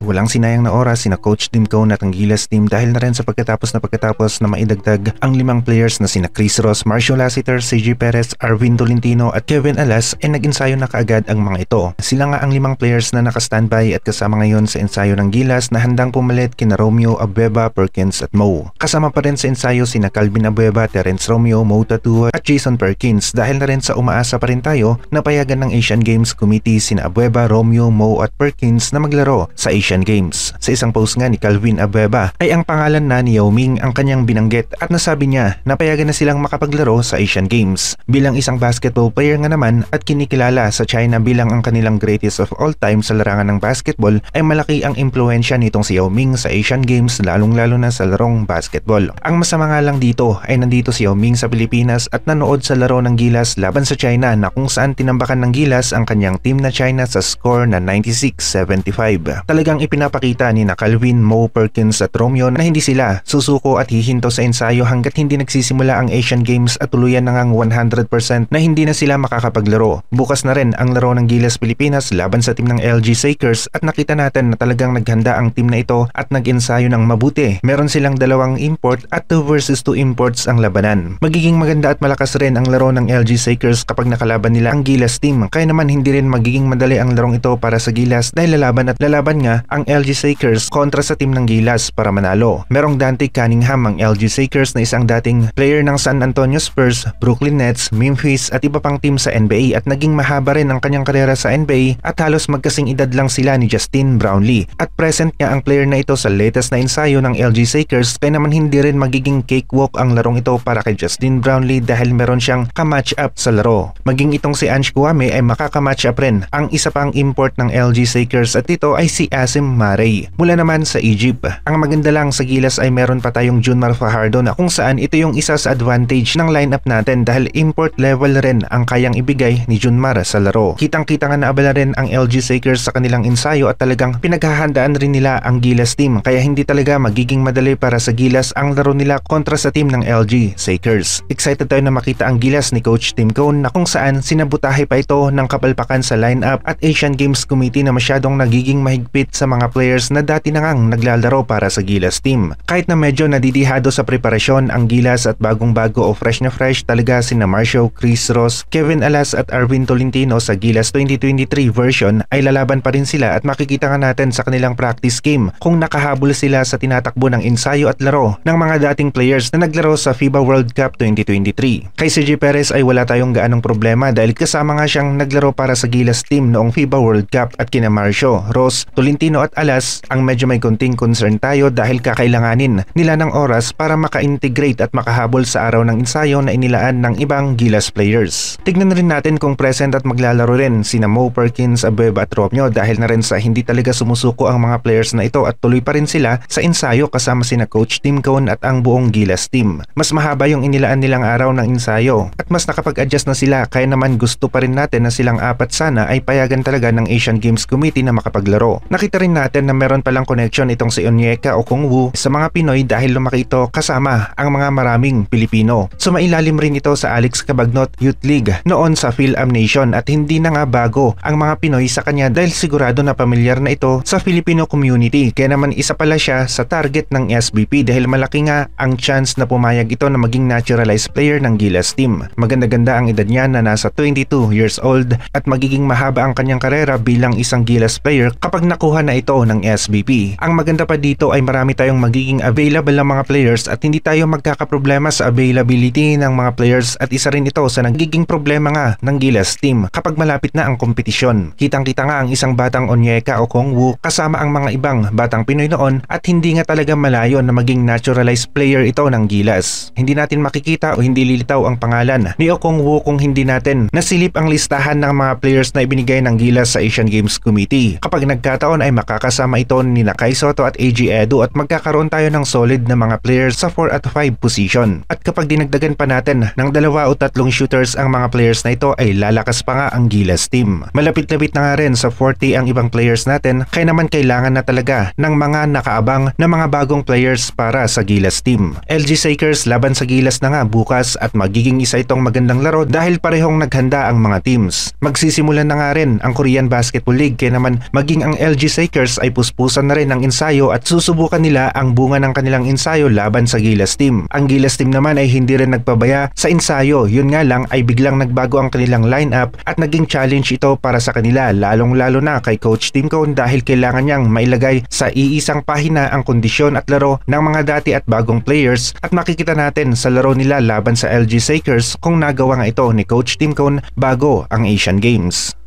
Walang sinayang na oras sina Coach Tim Cone at ang Gilas team dahil na rin sa pagkatapos na maidagdag ang 5 players na sina Chris Ross, Marcio Lassiter, CJ Perez, Arvin Tolentino at Kevin Alas ay nag-ensayo na kaagad ang mga ito. Sila nga ang 5 players na naka-standby at kasama ngayon sa ensayo ng Gilas na handang pumalit kina Romeo, Abueva, Perkins at Mo. Kasama pa rin sa ensayo sina Calvin Abueva, Terence Romeo, Mo Tatua at Jason Perkins dahil na rin sa umaasa pa rin tayo na payagan ng Asian Games Committee sina Abueva, Romeo, Mo at Perkins na maglaro sa Asian Games. Sa isang post nga ni Calvin Abueva ay ang pangalan na ni Yao Ming ang kanyang binanggit at nasabi niya na payagan na silang makapaglaro sa Asian Games. Bilang isang basketball player nga naman at kinikilala sa China bilang ang kanilang greatest of all time sa larangan ng basketball ay malaki ang impluensya nitong si Yao Ming sa Asian Games lalong-lalo na sa larong basketball. Ang masama nga lang dito ay nandito si Yao Ming sa Pilipinas at nanood sa laro ng Gilas laban sa China na kung saan tinambakan ng Gilas ang kanyang team na China sa score na 96-75. Talagang ipinapakita ni na Calvin, Mo, Perkins at Romeo na hindi sila susuko at hihinto sa ensayo hanggat hindi nagsisimula ang Asian Games at tuluyan na ngang 100% na hindi na sila makakapaglaro. Bukas na rin ang laro ng Gilas Pilipinas laban sa team ng LG Sakers at nakita natin na talagang naghanda ang team na ito at nag-ensayo ng mabuti. Meron silang 2 import at 2 versus 2 imports ang labanan. Magiging maganda at malakas rin ang laro ng LG Sakers kapag nakalaban nila ang Gilas team. Kaya naman hindi rin magiging madali ang larong ito para sa Gilas dahil lalaban nga ang LG Sakers kontra sa team ng Gilas para manalo. Merong Dante Cunningham ang LG Sakers na isang dating player ng San Antonio Spurs, Brooklyn Nets, Memphis at iba pang team sa NBA at naging mahaba rin ang kanyang karera sa NBA at halos magkasing edad lang sila ni Justin Brownlee. At present nga ang player na ito sa latest na ensayo ng LG Sakers kaya naman hindi rin magiging cakewalk ang larong ito para kay Justin Brownlee dahil meron siyang ka-match up sa laro. Maging itong si Ange Kouame ay makaka-match up rin ang isa pang import ng LG Sakers at ito ay si Asim Marey mula naman sa Egypt. Ang maganda lang sa Gilas ay meron pa tayong Junmar Fajardo na kung saan ito yung isa sa advantage ng lineup natin dahil import level rin ang kayang ibigay ni Junmar sa laro. Kitang-kita nga naabala rin ang LG Sakers sa kanilang ensayo at talagang pinaghahandaan rin nila ang Gilas team kaya hindi talaga magiging madali para sa Gilas ang laro nila kontra sa team ng LG Sakers. Excited tayo na makita ang Gilas ni Coach Tim Cone na kung saan sinabutahe pa ito ng kapalpakan sa lineup at Asian Games Committee na masyadong nagiging mahigpit sa mga players na dati na ngang naglalaro para sa Gilas team. Kahit na medyo nadidihado sa preparasyon ang Gilas at bagong-bago o fresh na fresh talaga sina Marcio, Chris Ross, Kevin Alas at Arvin Tolentino sa Gilas 2023 version ay lalaban pa rin sila at makikita nga natin sa kanilang practice game kung nakahabol sila sa tinatakbo ng ensayo at laro ng mga dating players na naglaro sa FIBA World Cup 2023. Kay CJ Perez ay wala tayong gaanong problema dahil kasama nga siyang naglaro para sa Gilas team noong FIBA World Cup at kina Marcio, Ross, Tolentino at Alas ang medyo may konting concern tayo dahil kakailanganin nila ng oras para maka-integrate at makahabol sa araw ng ensayo na inilaan ng ibang Gilas players. Tignan rin natin kung present at maglalaro rin sina Mo, Perkins, Abueva at Romeo dahil na rin sa hindi talaga sumusuko ang mga players na ito at tuloy pa rin sila sa ensayo kasama sina Coach Tim Cone at ang buong Gilas team. Mas mahaba yung inilaan nilang araw ng ensayo at mas nakapag-adjust na sila kaya naman gusto pa rin natin na silang 4 sana ay payagan talaga ng Asian Games Committee na makapaglaro. Nakita rin natin na meron palang connection itong si Onyeka o Kung Wu sa mga Pinoy dahil lumaki ito kasama ang mga maraming Pilipino. So mailalim rin ito sa Alex Cabagnot Youth League noon sa Phil-Am Nation at hindi na nga bago ang mga Pinoy sa kanya dahil sigurado na pamilyar na ito sa Filipino community kaya naman isa pala siya sa target ng SBP dahil malaki nga ang chance na pumayag ito na maging naturalized player ng Gilas team. Maganda-ganda ang edad niya na nasa 22 years old at magiging mahaba ang kanyang karera bilang isang Gilas player kapag nakuha na ito ng SBP. Ang maganda pa dito ay marami tayong magiging available ng mga players at hindi tayo magkakaproblema sa availability ng mga players at isa rin ito sa nagiging problema nga ng Gilas team kapag malapit na ang kompetisyon. Kitang-kita nga ang isang batang Onyeka o Kung Wu kasama ang mga ibang batang Pinoy noon at hindi nga talaga malayo na maging naturalized player ito ng Gilas. Hindi natin makikita o hindi lilitaw ang pangalan ni Okong Wu kung hindi natin nasilip ang listahan ng mga players na ibinigay ng Gilas sa Asian Games Committee. Kapag nagkataon ay makakasama ito ni Kai Soto at AG Edu at magkakaroon tayo ng solid na mga players sa 4 at 5 position. At kapag dinagdagan pa natin ng 2 o 3 shooters ang mga players na ito ay lalakas pa nga ang Gilas team. Malapit-lapit na nga rin sa 40 ang ibang players natin kaya naman kailangan na talaga ng mga nakaabang na mga bagong players para sa Gilas team. LG Sakers laban sa Gilas na nga bukas at magiging isa itong magandang laro dahil parehong naghanda ang mga teams. Magsisimulan na nga rin ang Korean Basketball League kaya naman maging ang LG Sakers Sakers ay puspusan na rin ng ensayo at susubukan nila ang bunga ng kanilang ensayo laban sa Gilas team. Ang Gilas team naman ay hindi rin nagpabaya sa ensayo, yun nga lang ay biglang nagbago ang kanilang lineup at naging challenge ito para sa kanila, lalong-lalo na kay Coach Tim Cone dahil kailangan niyang mailagay sa iisang pahina ang kondisyon at laro ng mga dati at bagong players, at makikita natin sa laro nila laban sa LG Sakers kung nagawa nga ito ni Coach Tim Cone bago ang Asian Games.